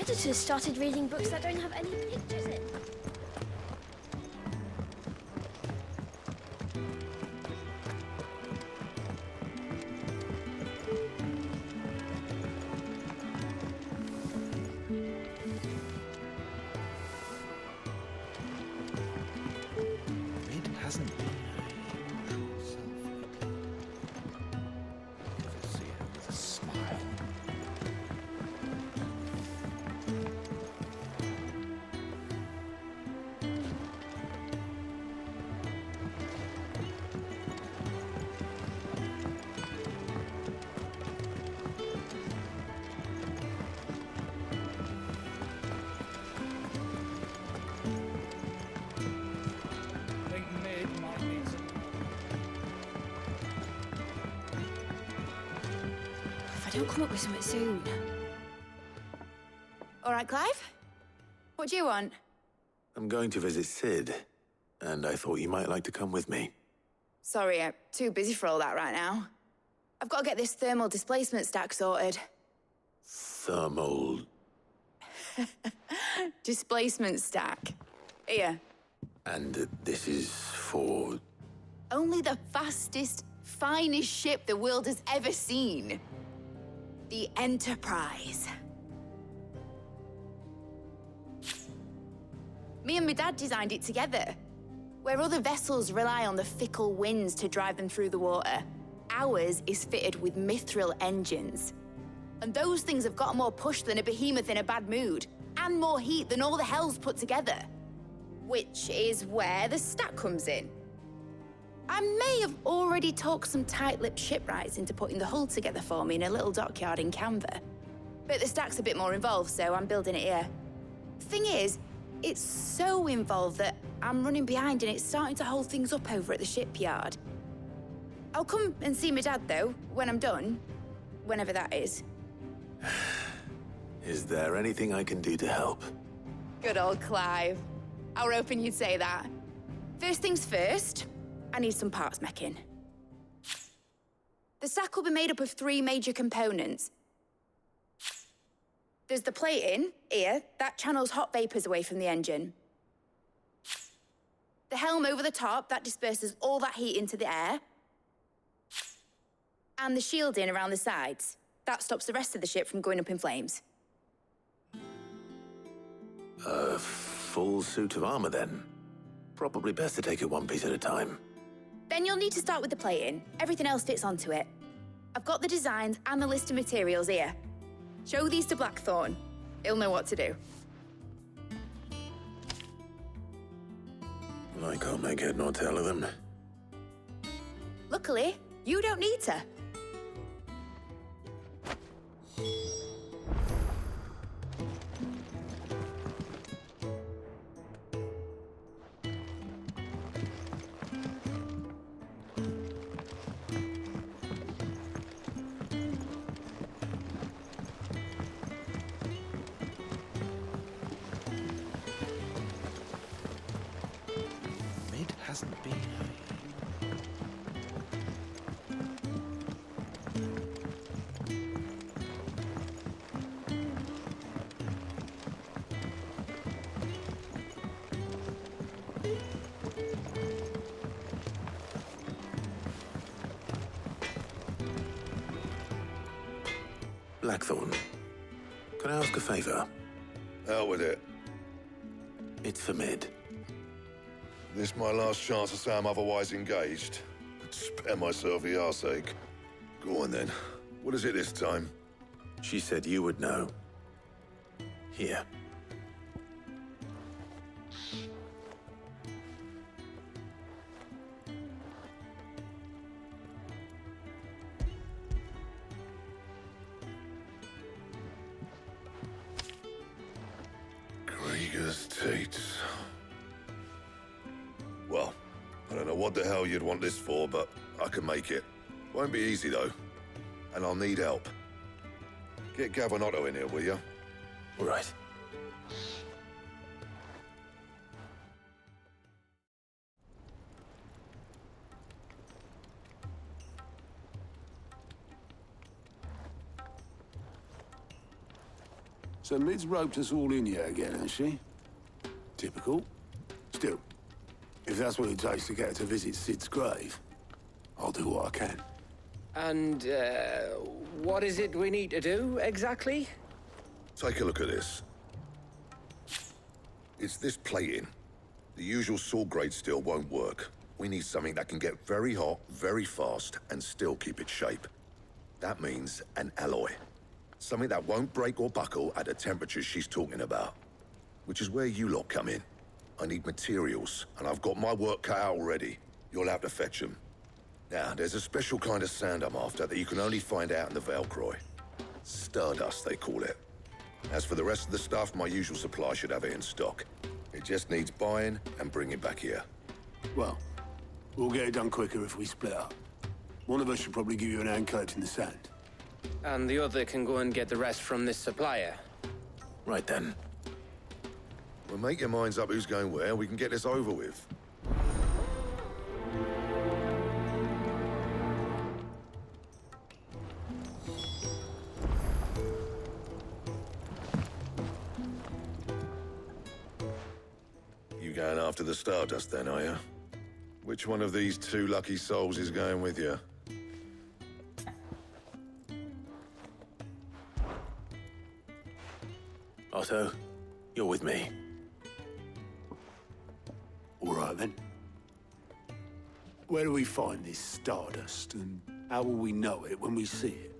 editors started reading books that don't have any pictures in. It hasn't been a usual self lately. Never see her with a smile. If I don't come up with something soon. All right, Clive? What do you want? I'm going to visit Sid, and I thought you might like to come with me. Sorry, I'm too busy for all that right now. I've got to get this thermal displacement stack sorted. Thermal... Displacement stack. Here. And this is for... Only the fastest, finest ship the world has ever seen. The Enterprise. Me and my dad designed it together. Where other vessels rely on the fickle winds to drive them through the water, ours is fitted with mithril engines. And those things have got more push than a behemoth in a bad mood, and more heat than all the hells put together. Which is where the stack comes in. I may have already talked some tight-lipped shipwrights into putting the hull together for me in a little dockyard in Canva. But the stack's a bit more involved, so I'm building it here. The thing is, it's so involved that I'm running behind and it's starting to hold things up over at the shipyard. I'll come and see my dad, though, when I'm done. Whenever that is. Is there anything I can do to help? Good old Clive. I were hoping you'd say that. First things first, I need some parts meching. The stack will be made up of 3 major components. There's the plating, here, that channels hot vapors away from the engine. The helm over the top, that disperses all that heat into the air. And the shielding around the sides, that stops the rest of the ship from going up in flames. A full suit of armor, then? Probably best to take it one piece at a time. Then you'll need to start with the plating. Everything else fits onto it. I've got the designs and the list of materials here. Show these to Blackthorn. He'll know what to do. I can't make head nor tail of them. Luckily, you don't need to. It hasn't been Blackthorn, can I ask a favor? Out with it. It's for Mid. This my last chance to say I'm otherwise engaged. I'd spare myself the arseache. Go on then. What is it this time? She said you would know. Here. Krieger's Tates. Well, I don't know what the hell you'd want this for, but I can make it. Won't be easy, though. And I'll need help. Get Gavinotto in here, will you? All right. So Mid's roped us all in here again, has she? Typical. Still, if that's what it takes to get her to visit Sid's grave, I'll do what I can. And, what is it we need to do, exactly? Take a look at this. It's this plating. The usual sword grade steel won't work. We need something that can get very hot, very fast, and still keep its shape. That means an alloy. Something that won't break or buckle at the temperatures she's talking about. Which is where you lot come in. I need materials, and I've got my work cut out already. You'll have to fetch them. Now, there's a special kind of sand I'm after that you can only find out in the Velcroy. Stardust, they call it. As for the rest of the stuff, my usual supply should have it in stock. It just needs buying and bringing back here. Well, we'll get it done quicker if we split up. One of us should probably give you an hand collecting the sand. And the other can go and get the rest from this supplier. Right then. Well, make your minds up who's going where, we can get this over with. You going after the Stardust then, are you? Which one of these two lucky souls is going with you? Otto, you're with me. All right, then. Where do we find this Stardust, and how will we know it when we see it?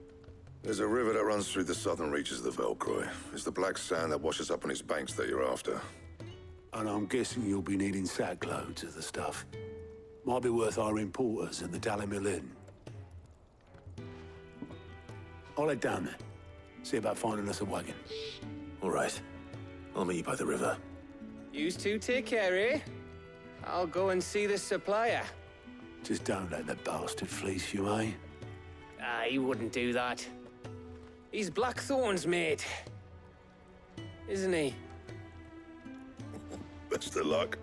There's a river that runs through the southern reaches of the Velcroy. It's the black sand that washes up on its banks that you're after. And I'm guessing you'll be needing sack loads of the stuff. Might be worth our importers at the Dalimil Inn. I'll head down there. See about finding us a wagon. All right. I'll meet you by the river. Yous two take care, eh? I'll go and see the supplier. Just don't let the bastard fleece you, eh? Ah, he wouldn't do that. He's Blackthorn's mate. Isn't he? Best of luck.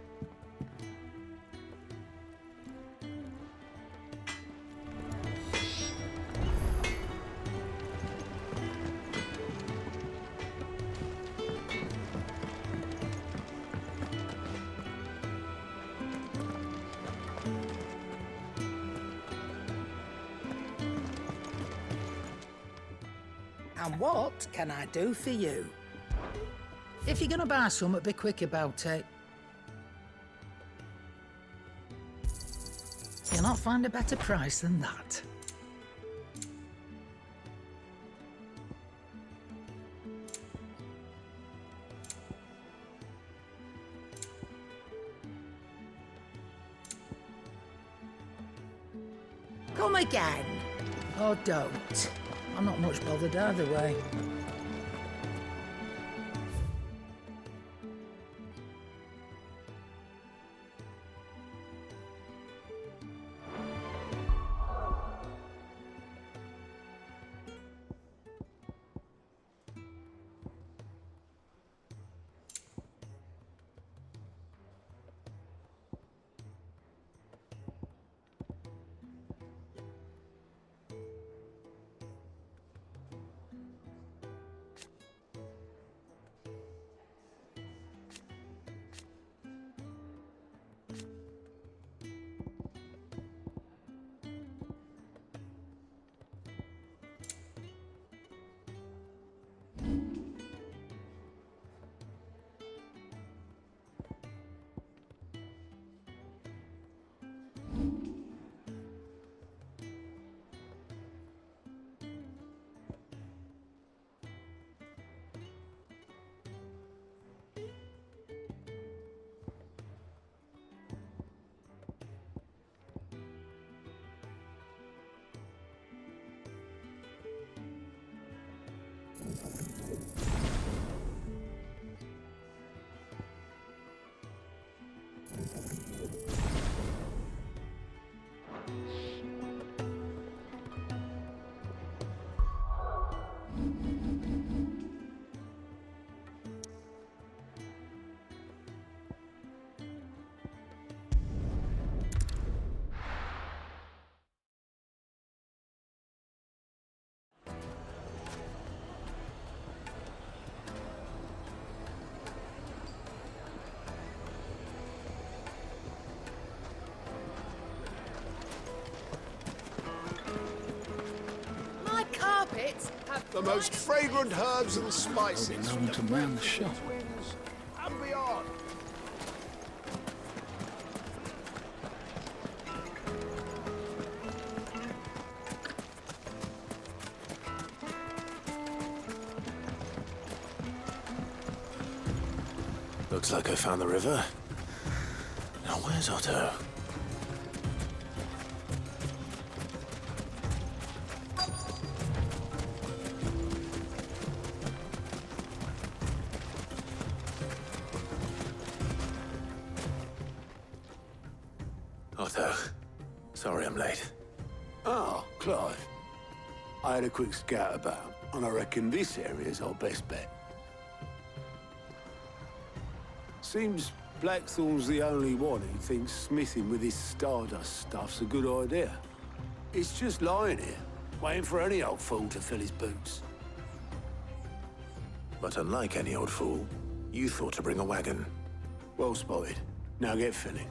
And what can I do for you? If you're gonna buy something, be quick about it. You'll not find a better price than that. Come again. Or don't. I'm not much bothered either way. The most fragrant herbs and spices. No one to man the shop. And beyond. Looks like I found the river. Now where's Otto? Otto, sorry I'm late. Ah, Clive. I had a quick scout about, and I reckon this area's our best bet. Seems Blackthorn's the only one who thinks smithing with his Stardust stuff's a good idea. It's just lying here, waiting for any old fool to fill his boots. But unlike any old fool, you thought to bring a wagon. Well spotted. Now get filling.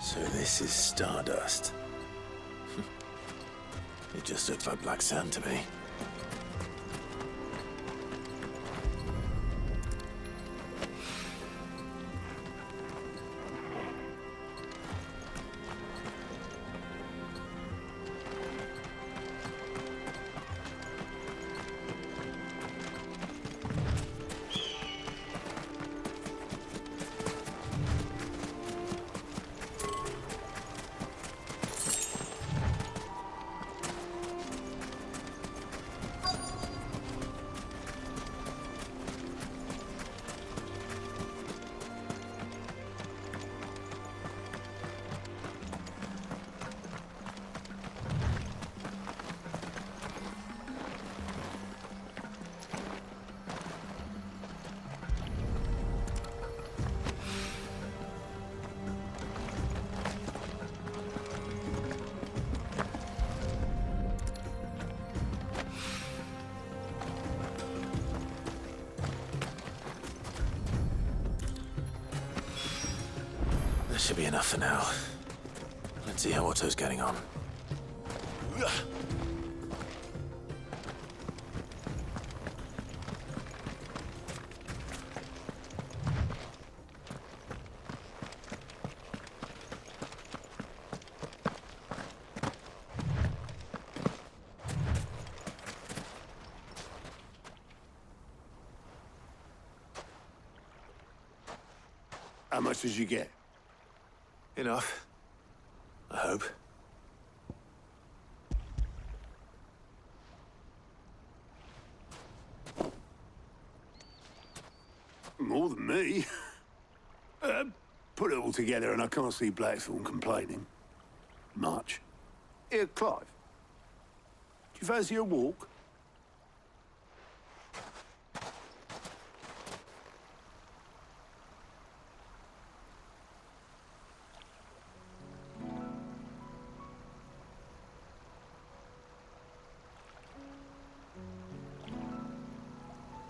So this is Stardust. It just looks like black sand to me. That should be enough for now. Let's see how Otto's getting on. How much did you get? Enough. I hope. More than me. Put it all together and I can't see Blackthorn complaining. Much. Here, Clive. Do you fancy a walk?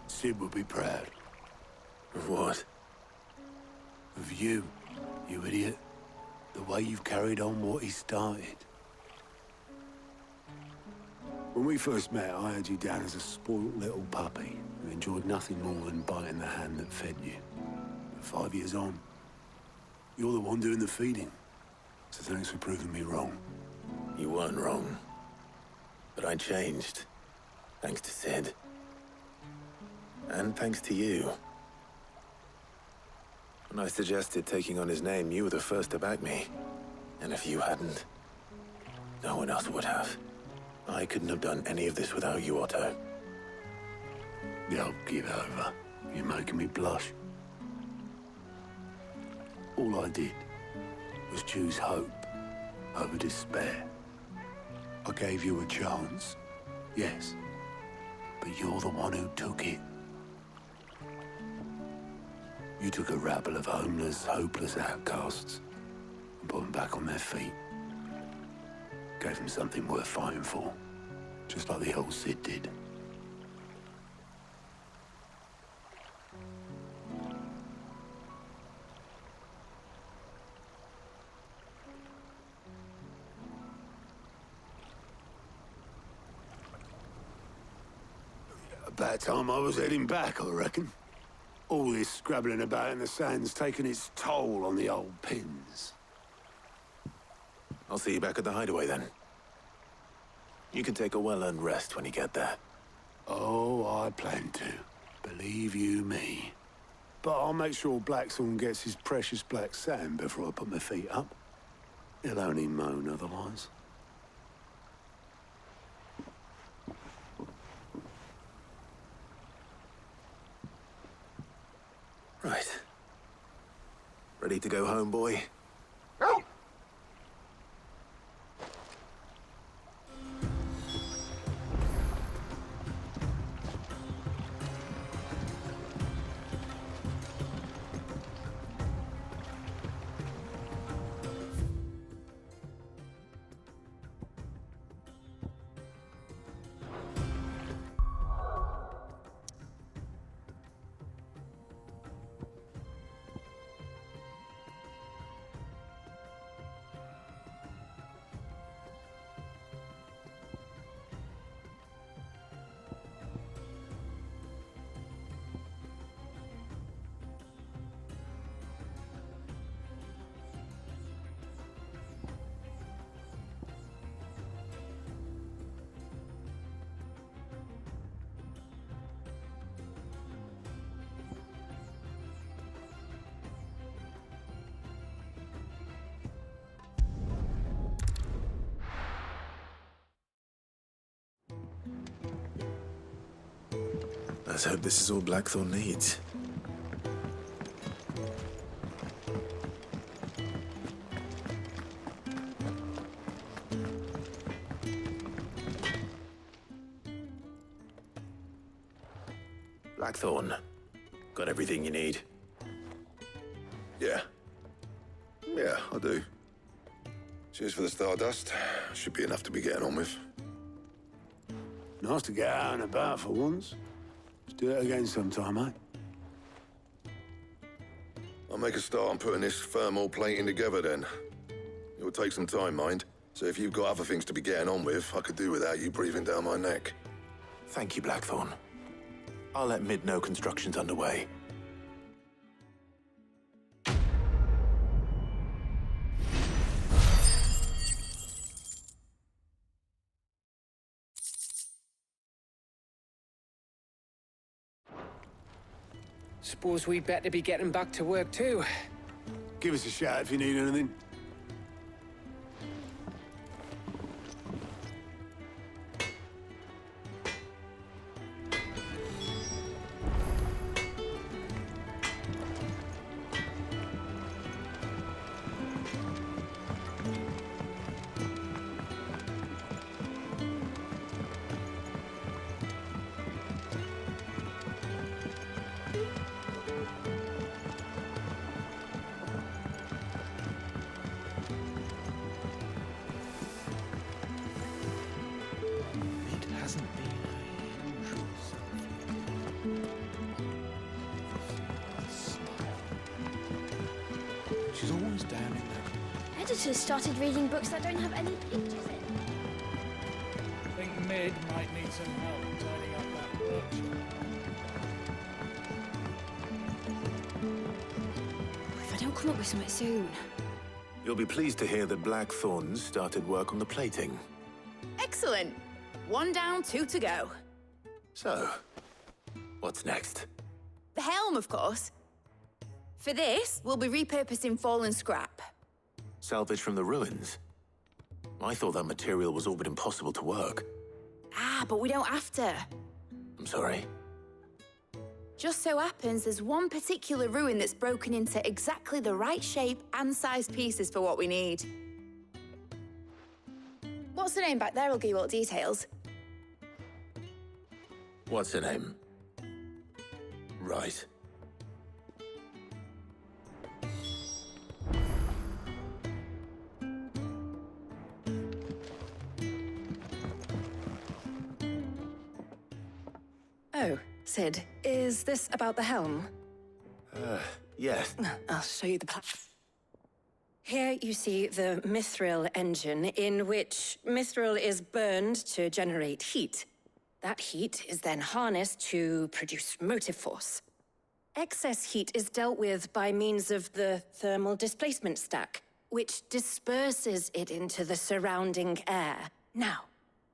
Sid would be proud. Of what? Of you, you idiot. The way you've carried on what he started. When we first met, I had you down as a spoilt little puppy who enjoyed nothing more than biting the hand that fed you. But 5 years on, you're the one doing the feeding. So thanks for proving me wrong. You weren't wrong. But I changed. Thanks to Sid. And thanks to you. When I suggested taking on his name, you were the first to back me. And if you hadn't, no one else would have. I couldn't have done any of this without you, Otto. I'll give over. You're making me blush. All I did was choose hope over despair. I gave you a chance, yes. But you're the one who took it. You took a rabble of homeless, hopeless outcasts and put them back on their feet. Gave them something worth fighting for, just like the old Cid did. About time I was heading back, I reckon. All this scrabbling about in the sand's taken its toll on the old pins. I'll see you back at the hideaway then. You can take a well-earned rest when you get there. Oh, I plan to. Believe you me. But I'll make sure Blackthorn gets his precious black sand before I put my feet up. He'll only moan otherwise. Right. Ready to go home, boy? Let's hope this is all Blackthorn needs. Blackthorn, got everything you need? Yeah. Yeah, I do. Cheers for the stardust. Should be enough to be getting on with. Nice to get out and about for once. Let's do it again sometime, eh? I'll make a start on putting this thermal plating together then. It will take some time, mind. So if you've got other things to be getting on with, I could do without you breathing down my neck. Thank you, Blackthorn. I'll let Mid know construction's underway. Suppose we'd better be getting back to work too. Give us a shout if you need anything. It hasn't been a usual selfie. She's always down in that. Editors started reading books that don't have any pictures in. I think Mid might need some help tidying up that workshop. If I don't come up with something soon. You'll be pleased to hear that Blackthorn started work on the plating. Excellent. 1 down, 2 to go. So, what's next? The helm, of course. For this, we'll be repurposing fallen scrap. Salvage from the ruins? I thought that material was all but impossible to work. Ah, but we don't have to. I'm sorry. Just so happens there's one particular ruin that's broken into exactly the right shape and size pieces for what we need. What's the name back there? I'll give you all the details. What's her name? Right. Oh, Sid, is this about the helm? Yes. I'll show you the plan. Here you see the mithril engine, in which mithril is burned to generate heat. That heat is then harnessed to produce motive force. Excess heat is dealt with by means of the thermal displacement stack, which disperses it into the surrounding air. Now,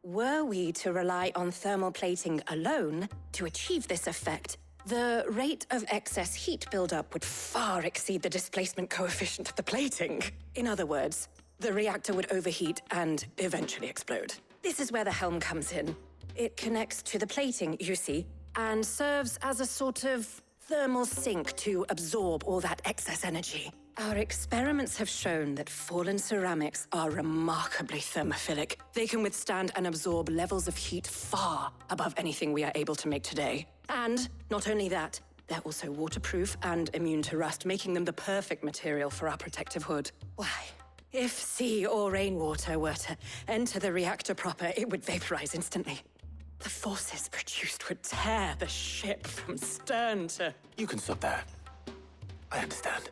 were we to rely on thermal plating alone to achieve this effect, the rate of excess heat buildup would far exceed the displacement coefficient of the plating. In other words, the reactor would overheat and eventually explode. This is where the helm comes in. It connects to the plating, you see, and serves as a sort of thermal sink to absorb all that excess energy. Our experiments have shown that fallen ceramics are remarkably thermophilic. They can withstand and absorb levels of heat far above anything we are able to make today. And not only that, they're also waterproof and immune to rust, making them the perfect material for our protective hood. Why? If sea or rainwater were to enter the reactor proper, it would vaporize instantly. The forces produced would tear the ship from stern to... You can stop there. I understand.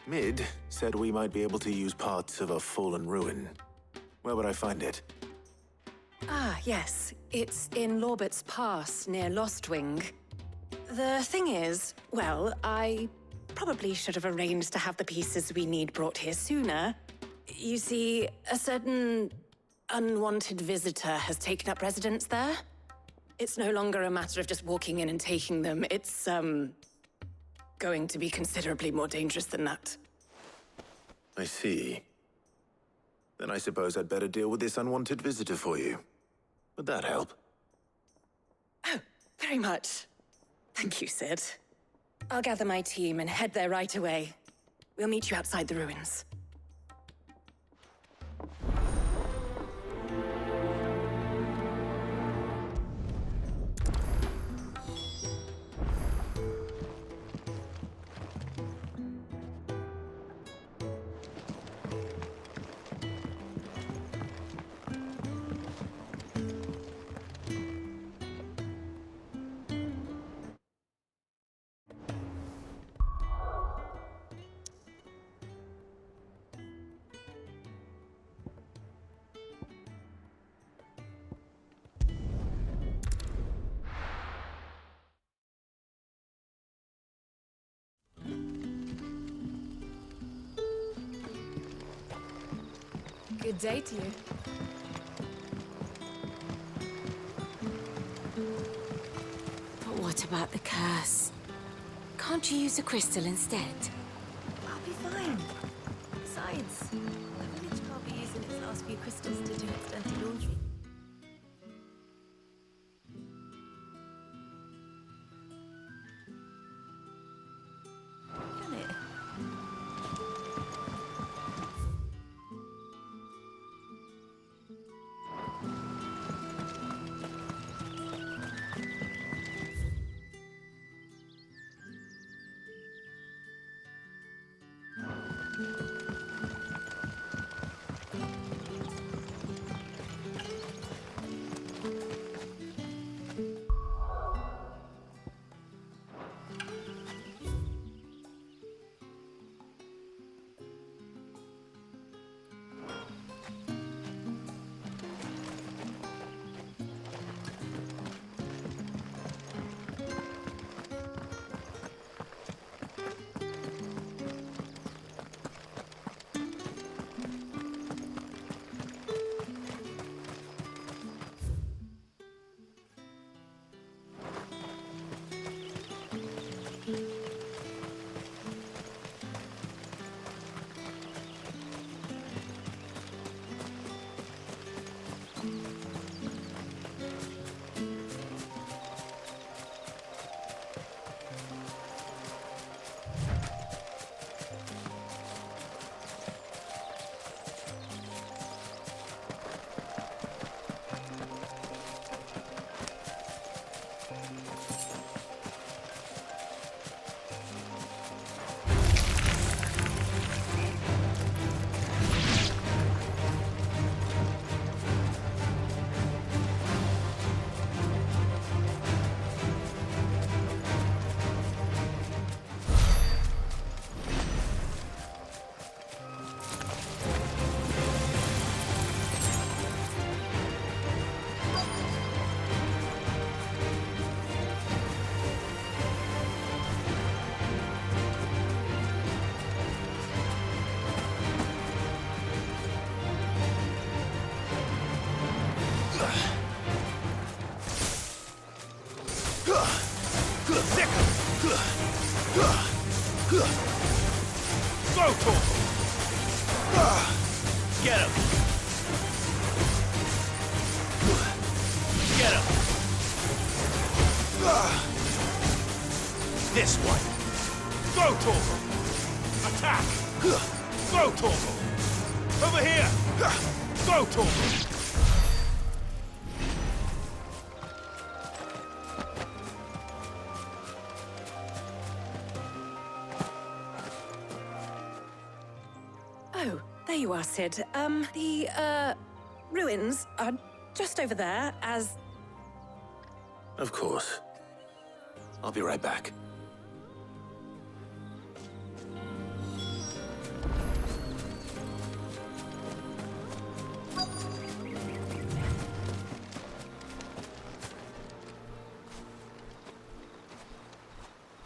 Mid said we might be able to use parts of a fallen ruin. Where would I find it? Ah, yes. It's in Lorbert's Pass, near Lostwing. The thing is, well, I probably should have arranged to have the pieces we need brought here sooner. You see, a certain unwanted visitor has taken up residence there. It's no longer a matter of just walking in and taking them. It's, going to be considerably more dangerous than that. I see. Then I suppose I'd better deal with this unwanted visitor for you. Would that help? Oh, very much. Thank you, Sid. I'll gather my team and head there right away. We'll meet you outside the ruins. Good day to you. But what about the curse? Can't you use a crystal instead? I'll be fine. Besides, the village can't be using its last few crystals to do its dirty laundry. Can it? Go, Torkel! Get him! Get him! This one! Go, Torkel! Attack! Go, Torkel! Over here! Go, Torkel! Oh, there you are, Sid. The ruins are just over there, as... Of course. I'll be right back.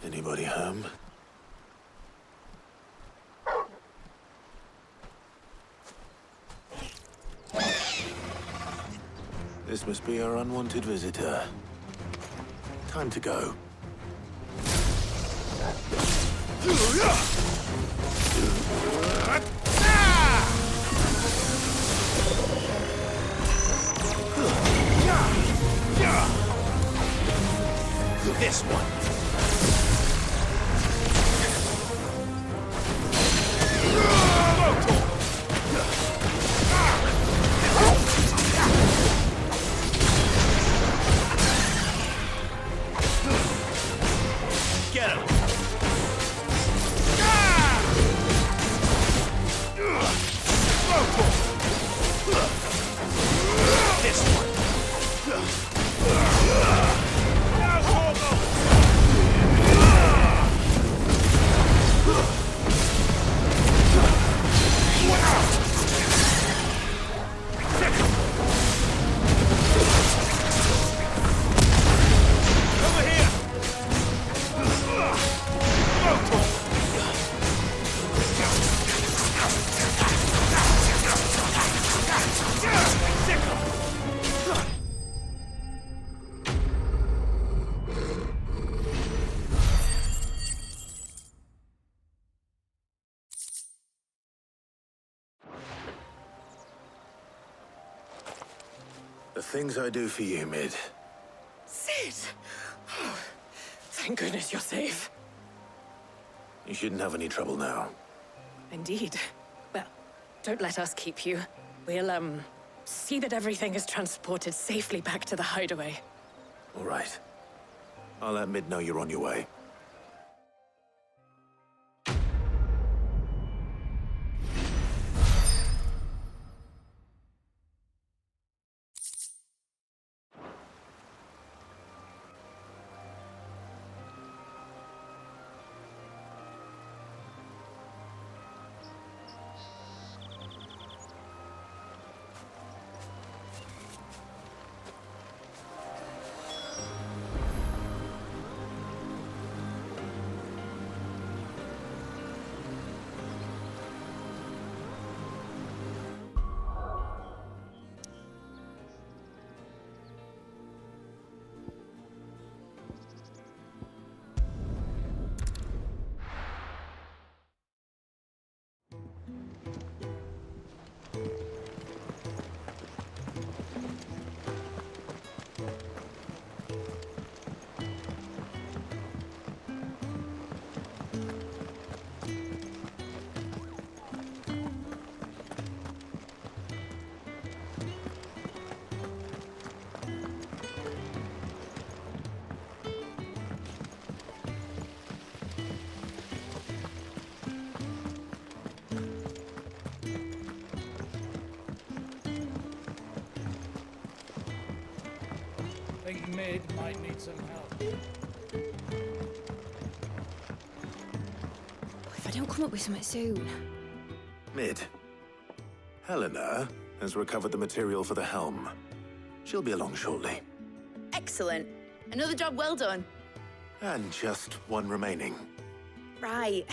Anybody home? This must be our unwanted visitor. Time to go. This one! Get him! This one! The things I do for you, Mid. Sid! Oh, thank goodness you're safe. You shouldn't have any trouble now. Indeed. Well, don't let us keep you. We'll, see that everything is transported safely back to the hideaway. All right. I'll let Mid know you're on your way. I think Mid might need some help. If I don't come up with something soon. Mid. Helena has recovered the material for the helm. She'll be along shortly. Excellent. Another job well done. And just one remaining. Right.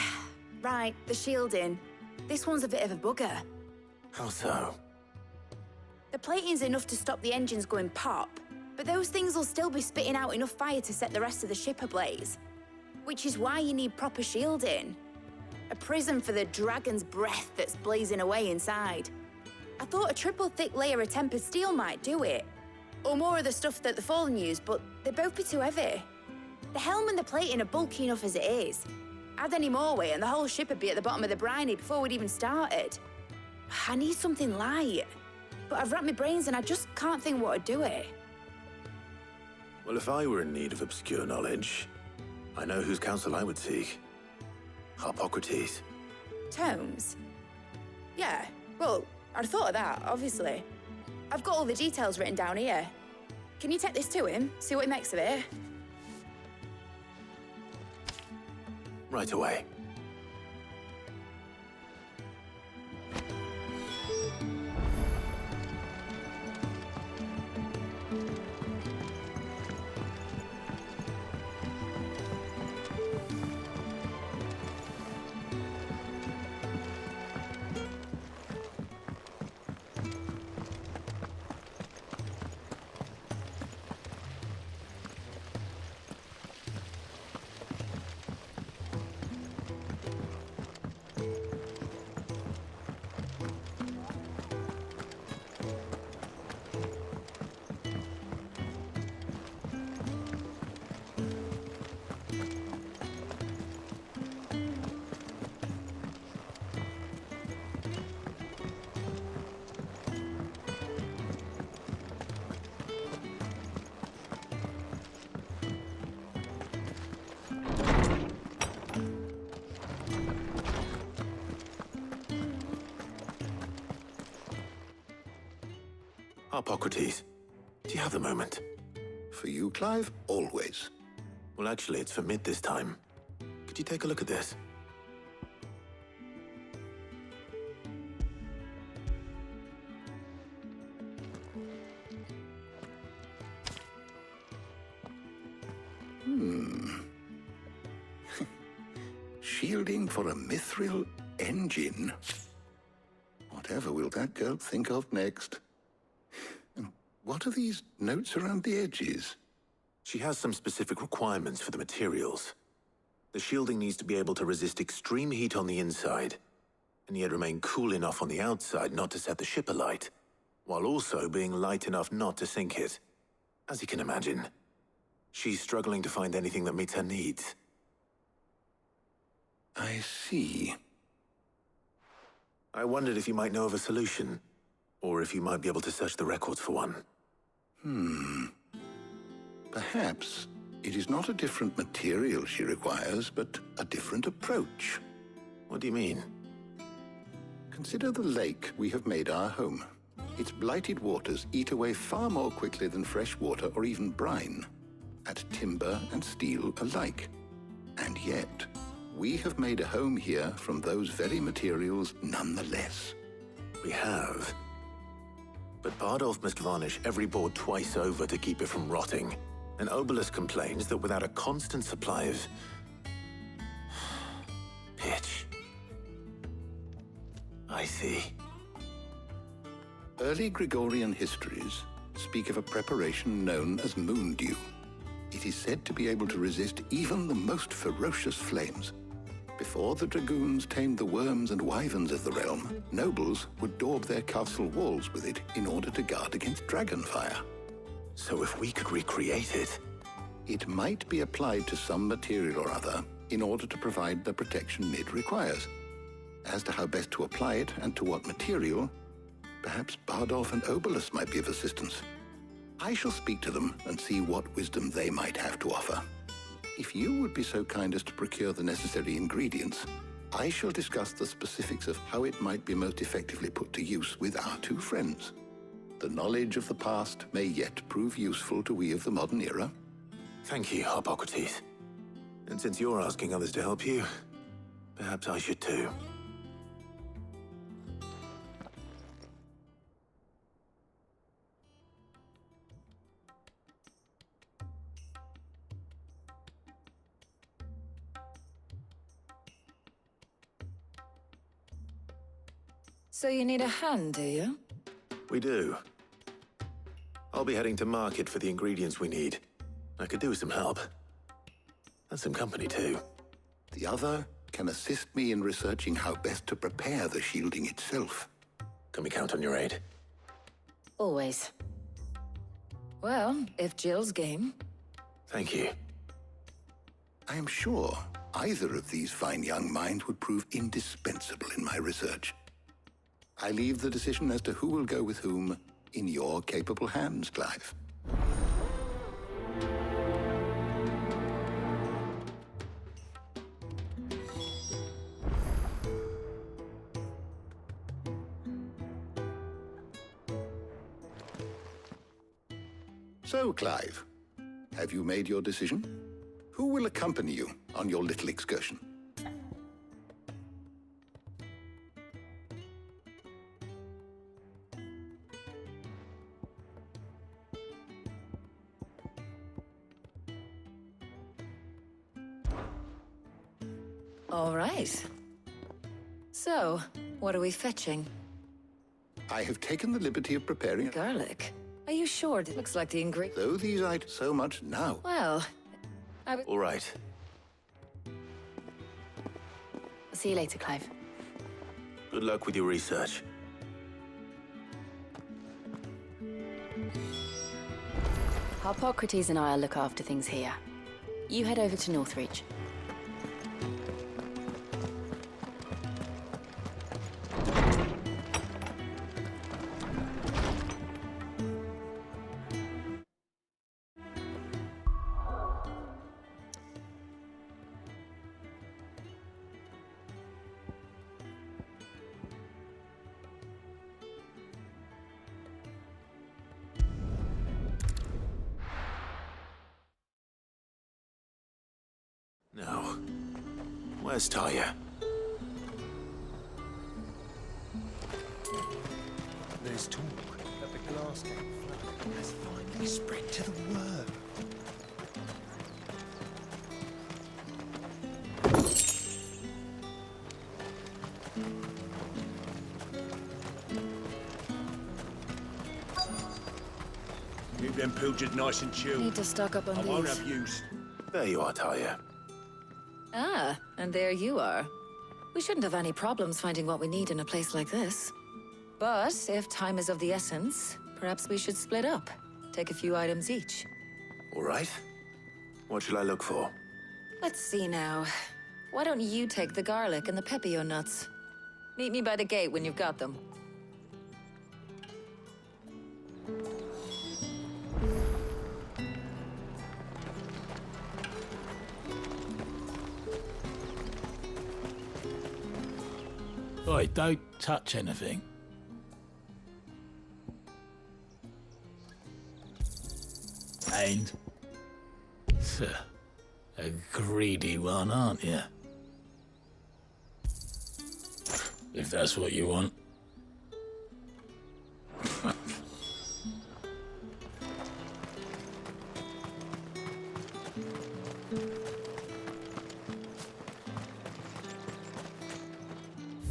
The shielding. This one's a bit of a bugger. How so? The plating's enough to stop the engines going pop, but those things will still be spitting out enough fire to set the rest of the ship ablaze. Which is why you need proper shielding. A prison for the dragon's breath that's blazing away inside. I thought a triple thick layer of tempered steel might do it. Or more of the stuff that the Fallen use, but they'd both be too heavy. The helm and the plating are bulky enough as it is. Add any more weight and the whole ship would be at the bottom of the briny before we'd even started. I need something light. But I've racked my brains and I just can't think what would do it. Well, if I were in need of obscure knowledge, I know whose counsel I would seek. Hippocrates. Tomes? Yeah, well, I'd thought of that, obviously. I've got all the details written down here. Can you take this to him, see what he makes of it? Right away. Hippocrates, do you have a moment? For you, Clive, always. Well, actually, it's for Mid this time. Could you take a look at this? Shielding for a mithril engine? Whatever will that girl think of next? And what are these notes around the edges? She has some specific requirements for the materials. The shielding needs to be able to resist extreme heat on the inside, and yet remain cool enough on the outside not to set the ship alight, while also being light enough not to sink it. As you can imagine, she's struggling to find anything that meets her needs. I see. I wondered if you might know of a solution, or if you might be able to search the records for one. Perhaps it is not a different material she requires, but a different approach. What do you mean? Consider the lake we have made our home. Its blighted waters eat away far more quickly than fresh water or even brine, at timber and steel alike. And yet, we have made a home here from those very materials nonetheless. We have. But Bardolph must varnish every board twice over to keep it from rotting. And Obelus complains that without a constant supply of pitch. I see. Early Gregorian histories speak of a preparation known as moon dew. It is said to be able to resist even the most ferocious flames. Before the dragoons tamed the worms and wyverns of the realm, nobles would daub their castle walls with it in order to guard against dragonfire. So if we could recreate it... It might be applied to some material or other in order to provide the protection Mid requires. As to how best to apply it and to what material, perhaps Bardolph and Obelus might be of assistance. I shall speak to them and see what wisdom they might have to offer. If you would be so kind as to procure the necessary ingredients, I shall discuss the specifics of how it might be most effectively put to use with our two friends. The knowledge of the past may yet prove useful to we of the modern era. Thank you, Hippocrates. And since you're asking others to help you, perhaps I should too. So you need a hand, do you? We do. I'll be heading to market for the ingredients we need. I could do with some help. And some company, too. The other can assist me in researching how best to prepare the shielding itself. Can we count on your aid? Always. Well, if Jill's game. Thank you. I am sure either of these fine young minds would prove indispensable in my research. I leave the decision as to who will go with whom in your capable hands, Clive. So, Clive, have you made your decision? Who will accompany you on your little excursion? All right. So, what are we fetching? I have taken the liberty of preparing... Garlic? Are you sure? It looks like the ingredient... Though these items so much now. Well, All right. I'll see you later, Clive. Good luck with your research. Harpocrates and I'll look after things here. You head over to Northreach. Now, where's Taya? There's talk that the Glassgate flood has finally spread to the world. Keep them pilchards nice and chilled. Need to stock up on I these. won't have use. There you are, Taya. Ah, and there you are. We shouldn't have any problems finding what we need in a place like this. But if time is of the essence, perhaps we should split up. Take a few items each. All right. What shall I look for? Let's see now. Why don't you take the garlic and the pepio nuts? Meet me by the gate when you've got them. Oi, don't touch anything. And? A greedy one, aren't you? If that's what you want.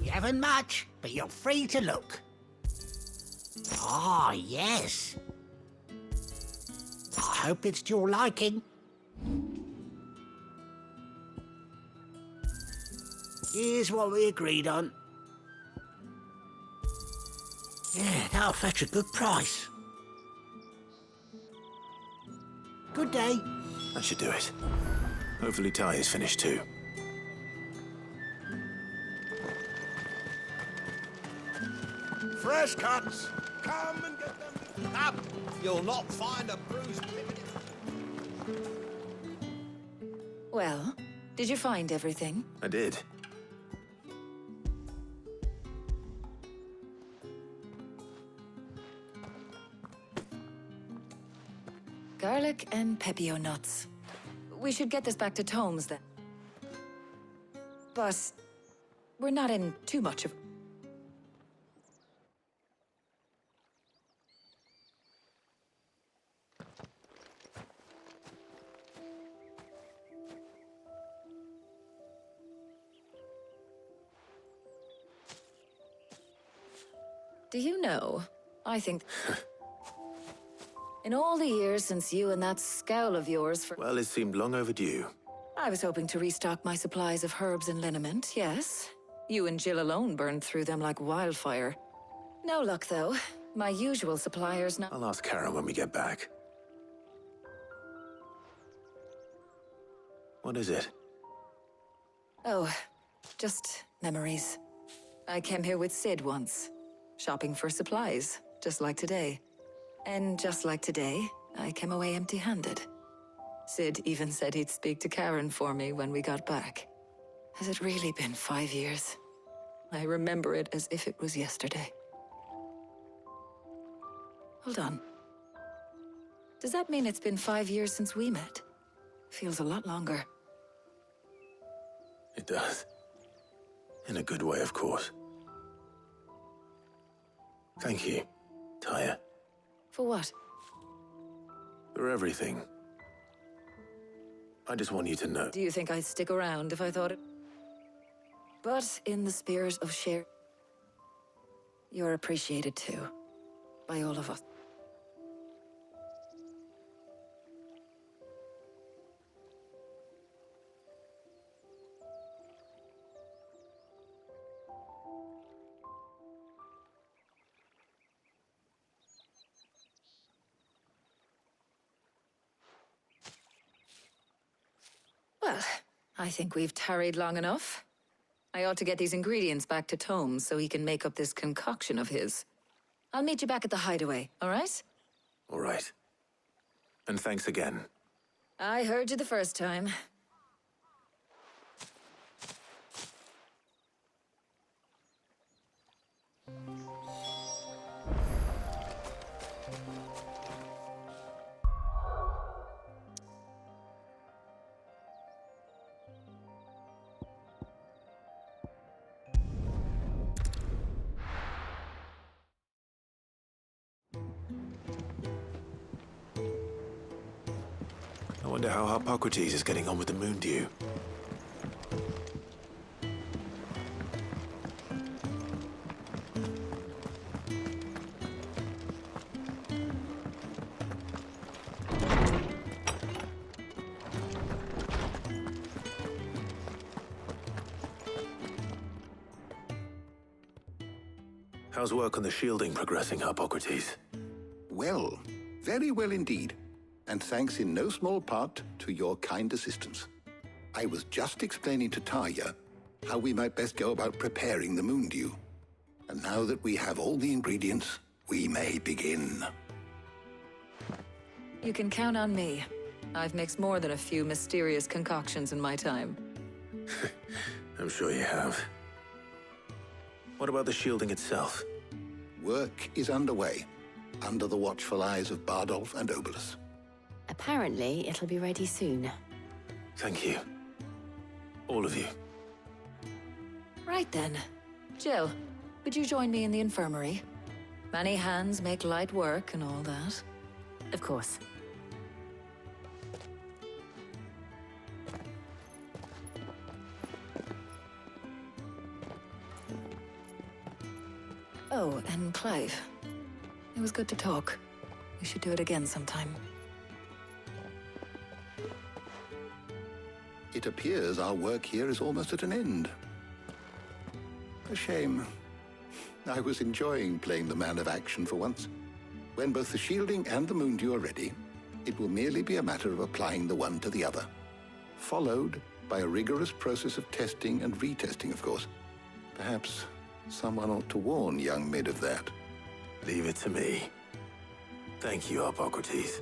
You haven't much, but you're free to look. Ah, yes. I hope it's to your liking. Here's what we agreed on. Yeah, that'll fetch a good price. Good day. That should do it. Hopefully Taya's finished too. Fresh cuts! Come and get them up! You'll not find a bruised pippin. Well, did you find everything? I did. Garlic and pepio nuts. We should get this back to Tomes then. But we're not in too much of... Do you know, I think... In all the years since you and that scowl of yours for... Well, it seemed long overdue. I was hoping to restock my supplies of herbs and liniment, yes. You and Jill alone burned through them like wildfire. No luck, though. My usual suppliers now... I'll ask Karen when we get back. What is it? Oh, just memories. I came here with Sid once, shopping for supplies, just like today. And just like today, I came away empty-handed. Sid even said he'd speak to Karen for me when we got back. Has it really been 5 years? I remember it as if it was yesterday. Hold on. Does that mean it's been 5 years since we met? Feels a lot longer. It does. In a good way, of course. Thank you, Tyre. For what? For everything. I just want you to know. Do you think I'd stick around if I thought it? But in the spirit of share, you're appreciated too, by all of us. Well, I think we've tarried long enough. I ought to get these ingredients back to Tomes so he can make up this concoction of his. I'll meet you back at the hideaway, all right? All right. And thanks again. I heard you the first time. I wonder how Hippocrates is getting on with the moon dew. How's work on the shielding progressing, Hippocrates? Well, very well indeed. And thanks in no small part to your kind assistance. I was just explaining to Tarja how we might best go about preparing the moon dew. And now that we have all the ingredients, we may begin. You can count on me. I've mixed more than a few mysterious concoctions in my time. I'm sure you have. What about the shielding itself? Work is underway, under the watchful eyes of Bardolph and Obolus. Apparently, it'll be ready soon. Thank you. All of you. Right then. Jill, would you join me in the infirmary? Many hands make light work and all that. Of course. Oh, and Clive. It was good to talk. We should do it again sometime. It appears our work here is almost at an end. A shame. I was enjoying playing the man of action for once. When both the shielding and the moon dew are ready, it will merely be a matter of applying the one to the other. Followed by a rigorous process of testing and retesting, of course. Perhaps someone ought to warn young Mid of that. Leave it to me. Thank you, Hippocrates.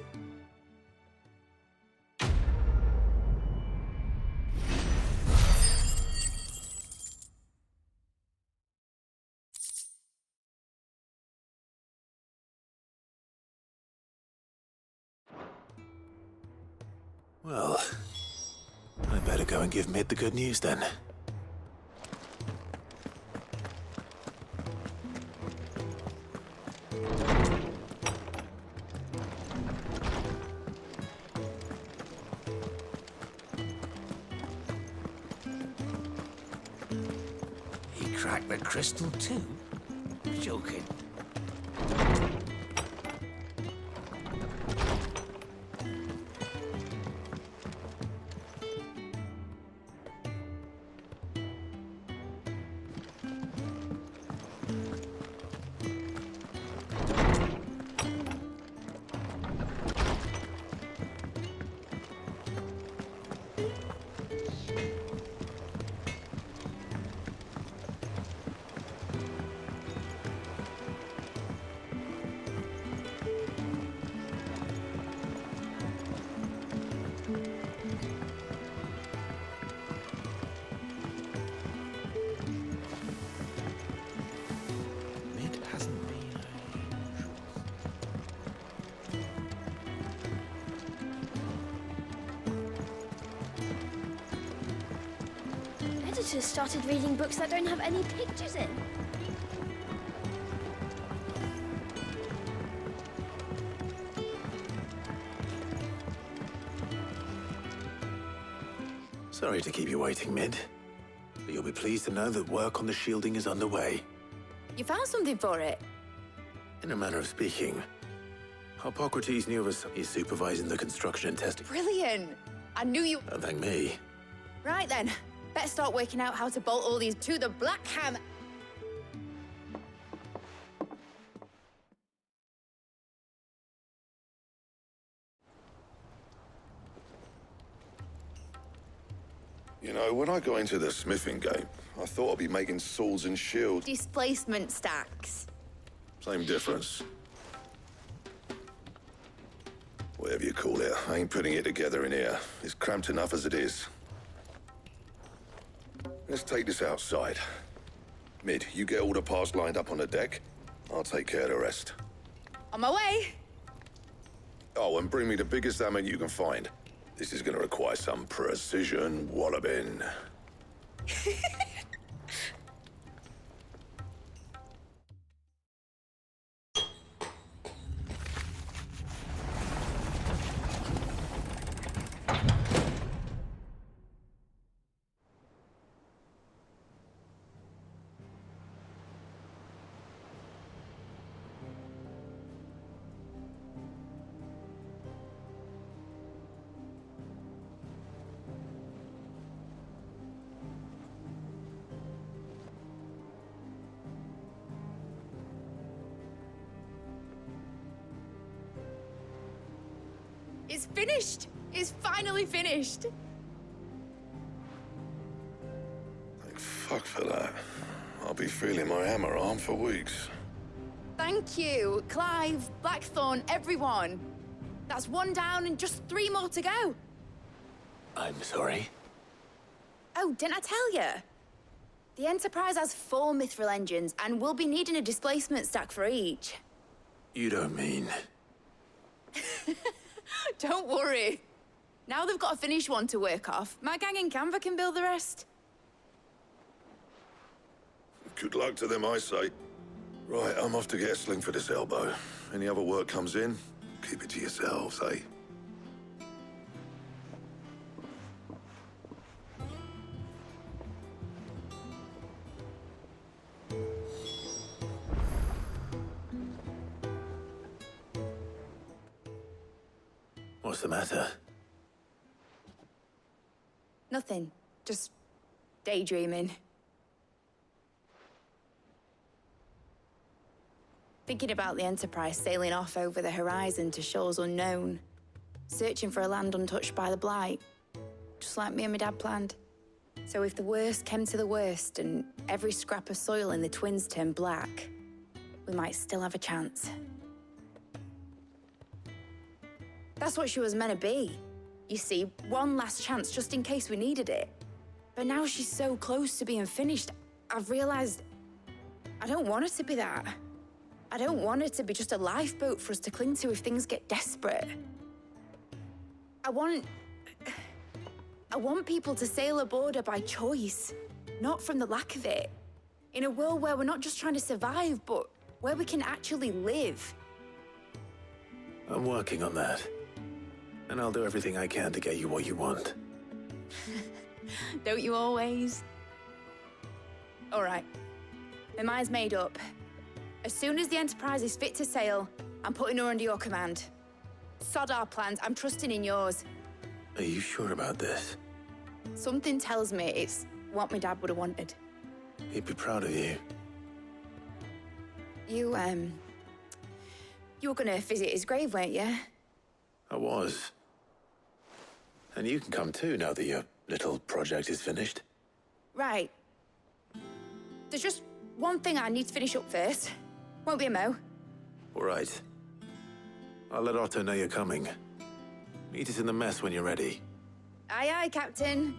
Well, I better go and give Mid the good news then. He cracked the crystal too? Joking. computers started reading books that don't have any pictures in? Sorry to keep you waiting, Mid. But you'll be pleased to know that work on the shielding is underway. You found something for it? In a manner of speaking. Hippocrates knew of us. He's supervising the construction and testing. Brilliant! I knew you... Don't thank me. Right then. Better start working out how to bolt all these to the black hammer. You know, when I got into the smithing game, I thought I'd be making swords and shields. Displacement stacks. Same difference. Whatever you call it, I ain't putting it together in here. It's cramped enough as it is. Let's take this outside. Mid, you get all the parts lined up on the deck. I'll take care of the rest. On my way. Oh, and bring me the biggest hammer you can find. This is gonna require some precision walloping. It's finished! It's finally finished! Thank fuck for that. I'll be feeling my hammer arm for weeks. Thank you, Clive, Blackthorn, everyone. That's one down and just 3 more to go. I'm sorry. Oh, didn't I tell you? The Enterprise has 4 mithril engines, and we'll be needing a displacement stack for each. You don't mean... Don't worry. Now they've got a finished one to work off, my gang in Canva can build the rest. Good luck to them, I say. Right, I'm off to get a sling for this elbow. Any other work comes in, keep it to yourselves, eh? What's the matter? Nothing. Just daydreaming. Thinking about the Enterprise sailing off over the horizon to shores unknown, searching for a land untouched by the Blight, just like me and my dad planned. So if the worst came to the worst and every scrap of soil in the Twins turned black, we might still have a chance. That's what she was meant to be. You see, one last chance just in case we needed it. But now she's so close to being finished, I've realized I don't want her to be that. I don't want her to be just a lifeboat for us to cling to if things get desperate. I want people to sail aboard her by choice, not from the lack of it. In a world where we're not just trying to survive, but where we can actually live. I'm working on that. And I'll do everything I can to get you what you want. Don't you always? All right. My mind's made up. As soon as the Enterprise is fit to sail, I'm putting her under your command. Sod our plans, I'm trusting in yours. Are you sure about this? Something tells me it's what my dad would have wanted. He'd be proud of you. You were gonna visit his grave, weren't you? I was. And you can come too, now that your little project is finished. Right. There's just one thing I need to finish up first. Won't be a mo. All right. I'll let Otto know you're coming. Meet us in the mess when you're ready. Aye, aye, Captain.